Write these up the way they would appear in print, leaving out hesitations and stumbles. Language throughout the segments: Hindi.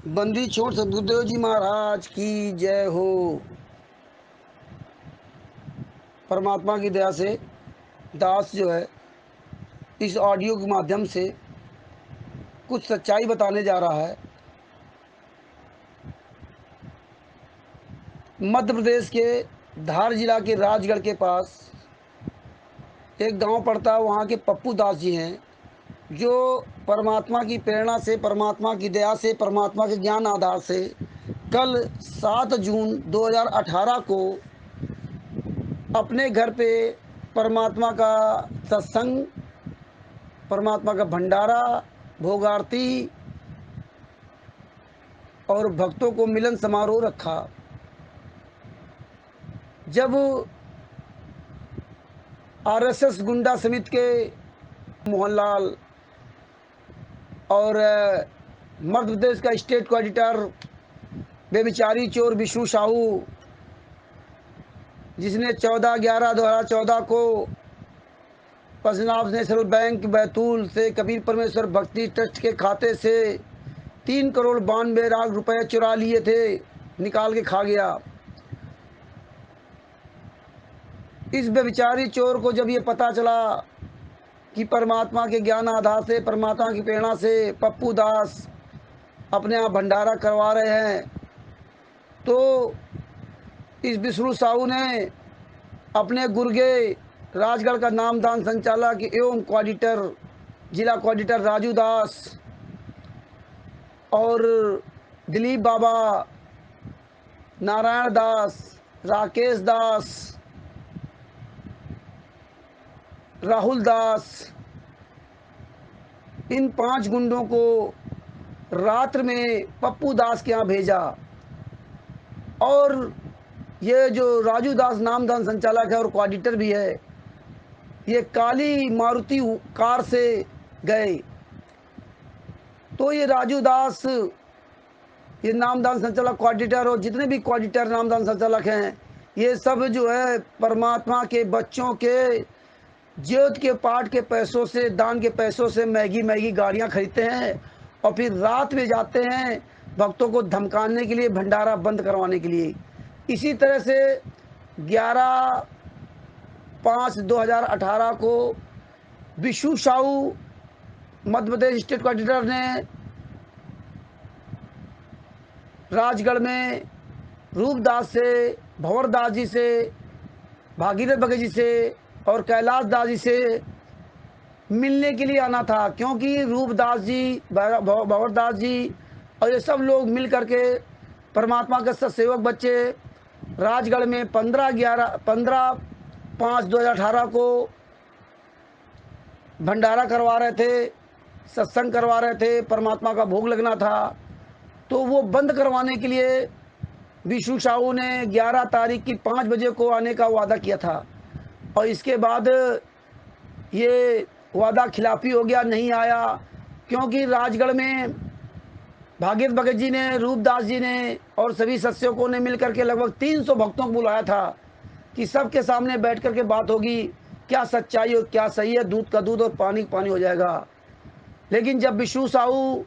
बंदी छोड़ सदगुरुदेव जी महाराज की जय हो। परमात्मा की दया से दास जो है इस ऑडियो के माध्यम से कुछ सच्चाई बताने जा रहा है। मध्य प्रदेश के धार जिला के राजगढ़ के पास एक गांव पड़ता है। वहाँ के पप्पू दास जी हैं जो परमात्मा की प्रेरणा से, परमात्मा की दया से, परमात्मा के ज्ञान आधार से कल 7 जून 2018 को अपने घर पे परमात्मा का सत्संग, परमात्मा का भंडारा, भोग आरती और भक्तों को मिलन समारोह रखा। जब आरएसएस गुंडा समिति के मोहनलाल और मध्य प्रदेश का स्टेट कोऑर्डिनेटर बेबिचारी चोर विष्णु साहू, जिसने 14/11/2014 को पंजाब नेशनल बैंक बैतूल से कबीर परमेश्वर भक्ति ट्रस्ट के खाते से 3,92,00,000 रुपए चुरा लिए थे, निकाल के खा गया। इस बेबिचारी चोर को जब ये पता चला कि परमात्मा के ज्ञान आधार से, परमात्मा की प्रेरणा से पप्पू दास अपने यहाँ भंडारा करवा रहे हैं, तो इस विष्णु साहू ने अपने गुर्गे राजगढ़ का नामदान संचालक एवं कोऑर्डिनेटर, जिला कोऑर्डिनेटर राजू दास और दिलीप बाबा, नारायण दास, राकेश दास, राहुल दास, इन 5 गुंडों को रात्र में पप्पू दास के यहाँ भेजा। और ये जो राजू दास नामदान संचालक है और कोऑर्डिनेटर भी है, ये काली मारुति कार से गए। तो ये राजू दास, ये नामदान संचालक, कोऑर्डिनेटर और जितने भी कोऑर्डिनेटर नामदान संचालक हैं, ये सब जो है परमात्मा के बच्चों के ज्योत के पाठ के पैसों से, दान के पैसों से महंगी गाड़ियां खरीदते हैं और फिर रात में जाते हैं भक्तों को धमकाने के लिए, भंडारा बंद करवाने के लिए। इसी तरह से 11/5/2018 को विष्णु साहू मध्य प्रदेश स्टेट कोऑर्डिनेटर ने राजगढ़ में रूपदास से, भंवर दास जी से, भागीरथ भगत जी से और कैलाश दास जी से मिलने के लिए आना था, क्योंकि रूपदास जी, भंवर दास जी और ये सब लोग मिल करके परमात्मा के सत्सेवक बच्चे राजगढ़ में 15/5/2018 को भंडारा करवा रहे थे, सत्संग करवा रहे थे, परमात्मा का भोग लगना था। तो वो बंद करवाने के लिए विष्णु साहू ने 11 तारीख की 5 बजे को आने का वादा किया था और इसके बाद ये वादा खिलाफी हो गया, नहीं आया। क्योंकि राजगढ़ में भागीरथ भगत जी ने, रूपदास जी ने और सभी सत्सेवकों ने मिलकर के लगभग 300 भक्तों को बुलाया था कि सबके सामने बैठ कर के बात होगी, क्या सच्चाई और क्या सही है, दूध का दूध और पानी का पानी हो जाएगा। लेकिन जब विष्णु साहू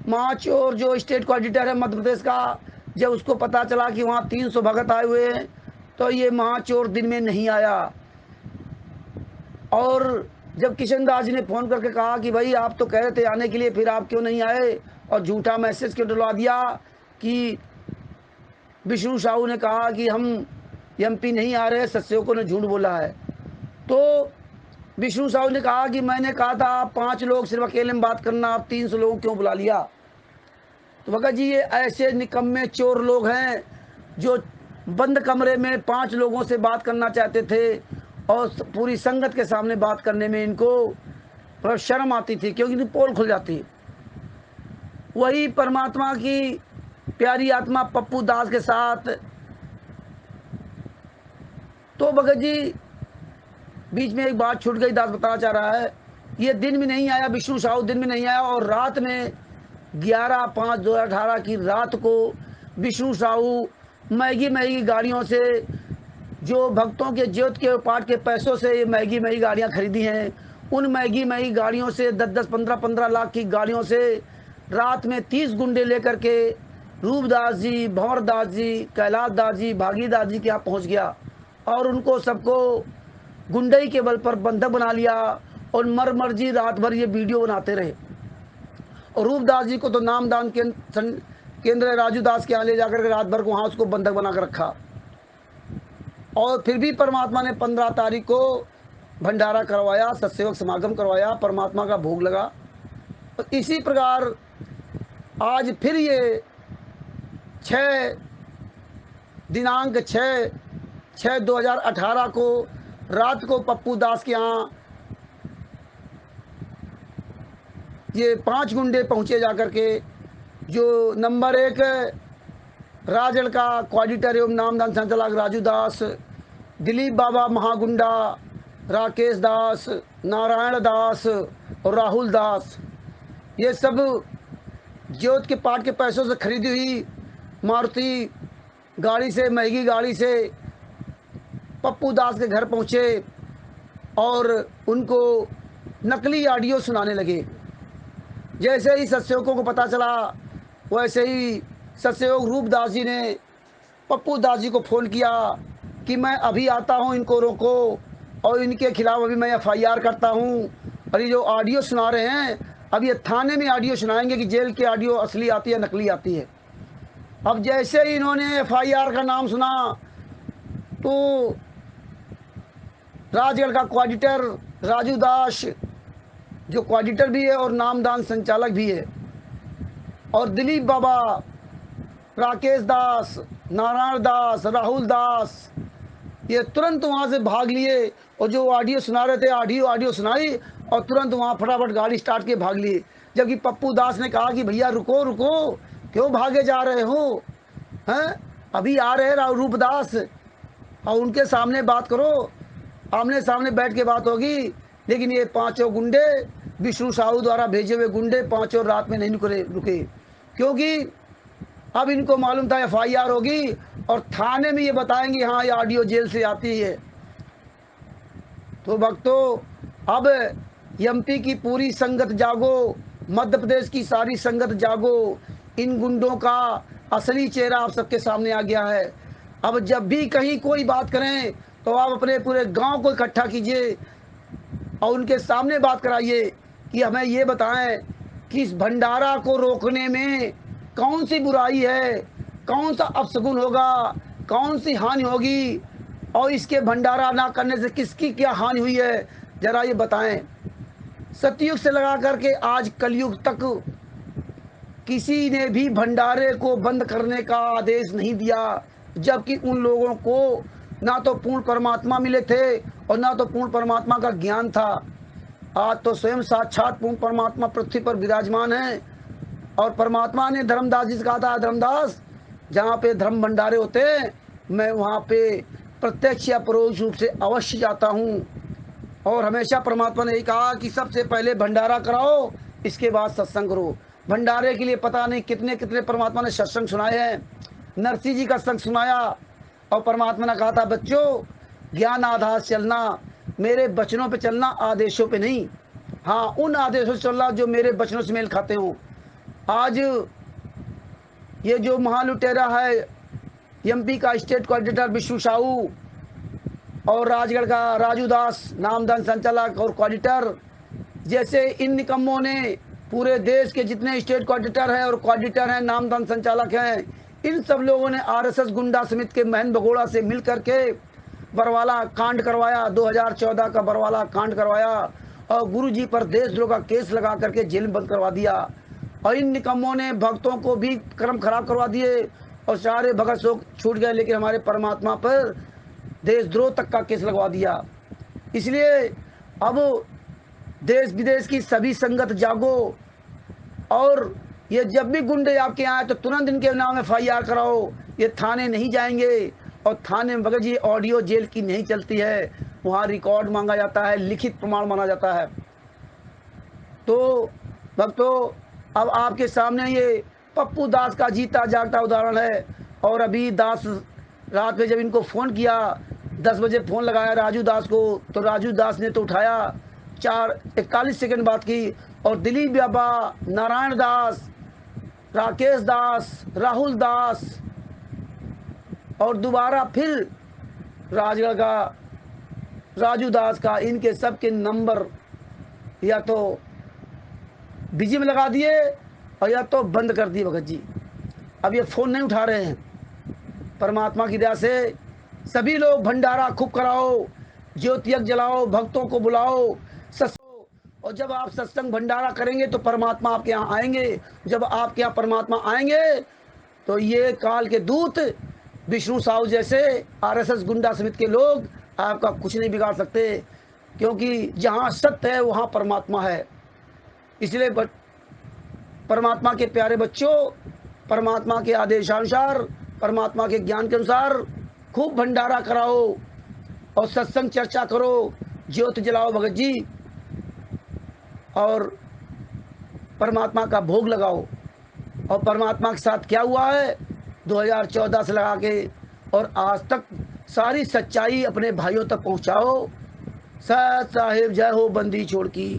महाचोर जो स्टेट कोऑर्डिनेटर है मध्य प्रदेश का, जब उसको पता चला कि वहाँ 300 भगत आए हुए हैं, तो ये महाचोर दिन में नहीं आया। और जब किशन दास जी ने फ़ोन करके कहा कि भाई आप तो कह रहे थे आने के लिए, फिर आप क्यों नहीं आए, और झूठा मैसेज क्यों डलवा दिया कि विष्णु साहू ने कहा कि हम एमपी नहीं आ रहे, सत्सेवकों ने झूठ बोला है। तो विष्णु साहू ने कहा कि मैंने कहा था आप 5 लोग सिर्फ अकेले में बात करना, आप 300 लोगों क्यों बुला लिया। तो भगत जी, ये ऐसे निकम्मे चोर लोग हैं जो बंद कमरे में 5 लोगों से बात करना चाहते थे और पूरी संगत के सामने बात करने में इनको थोड़ा शर्म आती थी, क्योंकि इनकी पोल खुल जाती। वही परमात्मा की प्यारी आत्मा पप्पू दास के साथ। तो भगत जी, बीच में एक बात छूट गई, दास बताना चाह रहा है। ये दिन में नहीं आया, विष्णु साहू दिन में नहीं आया, और रात में 11/5/2018 की रात को विष्णु साहू महंगी गाड़ियों से, जो भक्तों के ज्योत के पाठ के पैसों से ये महंगी गाड़ियां खरीदी हैं, उन महंगी गाड़ियों से 10-10, 15-15 लाख की गाड़ियों से रात में 30 गुंडे लेकर के रूपदास जी, भंवर दास जी, कैलाश दास जी, भागीदास जी के यहाँ पहुँच गया और उनको सबको गुंडई के बल पर बंधक बना लिया और मर जी रात भर ये वीडियो बनाते रहे। और रूपदास जी को तो नामदान केंद्र राजू दास के यहाँ ले जाकर के रात भर को वहाँ उसको बंधक बना कर रखा। और फिर भी परमात्मा ने 15 तारीख को भंडारा करवाया, सत्सेवक समागम करवाया, परमात्मा का भोग लगा। तो इसी प्रकार आज फिर ये 6 दिनांक 6/6/2018 को रात को पप्पू दास के यहाँ ये 5 गुंडे पहुँचे जाकर के, जो नंबर 1 राजगढ़ का कोऑर्डिनेटर एवं नामदान संचालक राजू दास, दिलीप बाबा महागुंडा, राकेश दास, नारायण दास और राहुल दास, ये सब ज्योत के पाठ के पैसों से खरीदी हुई मारुति गाड़ी से, महंगी गाड़ी से पप्पू दास के घर पहुँचे और उनको नकली ऑडियो सुनाने लगे। जैसे ही सत्सेवकों को पता चला, वैसे ही सत्सेवक रूपदास जी ने पप्पू दास जी को फ़ोन किया कि मैं अभी आता हूं, इनको रोको और इनके खिलाफ़ अभी मैं FIR करता हूं। और ये जो ऑडियो सुना रहे हैं, अब ये थाने में ऑडियो सुनाएंगे कि जेल की ऑडियो असली आती है नकली आती है। अब जैसे ही इन्होंने FIR का नाम सुना तो राजगढ़ का कोऑर्डिनेटर राजू दास, जो कोऑर्डिनेटर भी है और नामदान संचालक भी है, और दिलीप बाबा, राकेश दास, नारायण दास, राहुल दास, ये तुरंत वहाँ से भाग लिए और जो ऑडियो सुना रहे थे ऑडियो सुनाई और तुरंत वहाँ फटाफट गाड़ी स्टार्ट के भाग लिए। जबकि पप्पू दास ने कहा कि भैया रुको रुको, क्यों भागे जा रहे हो, हैं अभी आ रहे रूपदास और उनके सामने बात करो, आमने सामने बैठ के बात होगी। लेकिन ये 5 गुंडे, विष्णु साहू द्वारा भेजे हुए गुंडे 5 रात में नहीं रुके, क्योंकि अब इनको मालूम था FIR होगी और थाने में ये बताएंगे हाँ ये ऑडियो जेल से आती है। तो भक्तों, अब MP की पूरी संगत जागो, मध्य प्रदेश की सारी संगत जागो, इन गुंडों का असली चेहरा आप सबके सामने आ गया है। अब जब भी कहीं कोई बात करें तो आप अपने पूरे गांव को इकट्ठा कीजिए और उनके सामने बात कराइए कि हमें ये बताएं कि इस भंडारा को रोकने में कौन सी बुराई है, कौन सा अपशगुन होगा, कौन सी हानि होगी और इसके भंडारा ना करने से किसकी क्या हानि हुई है, जरा ये बताएं। सतयुग से लगा करके आज कलयुग तक किसी ने भी भंडारे को बंद करने का आदेश नहीं दिया, जबकि उन लोगों को ना तो पूर्ण परमात्मा मिले थे और ना तो पूर्ण परमात्मा का ज्ञान था। आज तो स्वयं साक्षात पूर्ण परमात्मा पृथ्वी पर विराजमान है और परमात्मा ने धर्मदास जी से कहा था, धर्मदास जहाँ पे धर्म भंडारे होते हैं मैं वहाँ पे प्रत्यक्ष या परोक्ष रूप से अवश्य जाता हूँ। और हमेशा परमात्मा ने यही कहा कि सबसे पहले भंडारा कराओ, इसके बाद सत्संग करो। भंडारे के लिए पता नहीं कितने कितने परमात्मा ने सत्संग सुनाए हैं। नरसिंह जी का सत्संग सुनाया और परमात्मा ने कहा था, बच्चों ज्ञान आधार चलना, मेरे वचनों पे चलना, आदेशों पे नहीं। हाँ, उन आदेशों से चलना जो मेरे वचनों से मेल खाते हों। आज ये जो महालुटेरा है MP का स्टेट कोऑर्डिनेटर विष्णु साहू और राजगढ़ का राजू दास, नामदान संचालक और कोऑर्डिनेटर, जैसे इन निकम्मों ने पूरे देश के जितने स्टेट कोऑर्डिनेटर हैं और कोऑर्डिनेटर हैं, नामदान संचालक हैं, इन सब लोगों ने RSS गुंडा समिति के महन भगोड़ा से मिल करके बरवाला कांड करवाया, 2014 का बरवाला कांड करवाया और गुरुजी पर देशद्रोह का केस लगा करके जेल में बंद करवा दिया। और इन निकम्मों ने भक्तों को भी कर्म खराब करवा दिए और सारे भगत शोक छूट गए, लेकिन हमारे परमात्मा पर देशद्रोह तक का केस लगवा दिया। इसलिए अब देश विदेश की सभी संगत जागो और ये जब भी गुंडे आपके यहाँ आए तो तुरंत इनके नाम FIR कराओ। ये थाने नहीं जाएंगे और थाने में बगैर ये ऑडियो जेल की नहीं चलती है, वहाँ रिकॉर्ड मांगा जाता है, लिखित प्रमाण माना जाता है। तो भक्तों, अब आपके सामने ये पप्पू दास का जीता जागता उदाहरण है। और अभी दास रात में जब इनको फ़ोन किया, 10 बजे फ़ोन लगाया राजू दास को, तो राजू दास ने तो उठाया, 41 सेकंड बात की और दिलीप बाबा, नारायण दास, राकेश दास, राहुल दास और दोबारा फिर राजगढ़ का राजू दास का, इनके सब के नंबर या तो बिजी में लगा दिए और या तो बंद कर दिए भगत जी। अब ये फ़ोन नहीं उठा रहे हैं। परमात्मा की दया से सभी लोग भंडारा खूब कराओ, ज्योति यज्ञ जलाओ, भक्तों को बुलाओ, और जब आप सत्संग भंडारा करेंगे तो परमात्मा आपके यहाँ आएंगे। जब आपके यहाँ परमात्मा आएंगे तो ये काल के दूत विष्णु साहू जैसे आरएसएस गुंडा समिति के लोग आपका कुछ नहीं बिगाड़ सकते, क्योंकि जहाँ सत्य है वहाँ परमात्मा है। इसलिए परमात्मा के प्यारे बच्चों, परमात्मा के आदेशानुसार, परमात्मा के ज्ञान के अनुसार खूब भंडारा कराओ और सत्संग चर्चा करो, ज्योति जलाओ भगत जी, और परमात्मा का भोग लगाओ। और परमात्मा के साथ क्या हुआ है 2014 से लगा के और आज तक सारी सच्चाई अपने भाइयों तक पहुंचाओ। सत साहिब जय हो बंदी छोड़ की।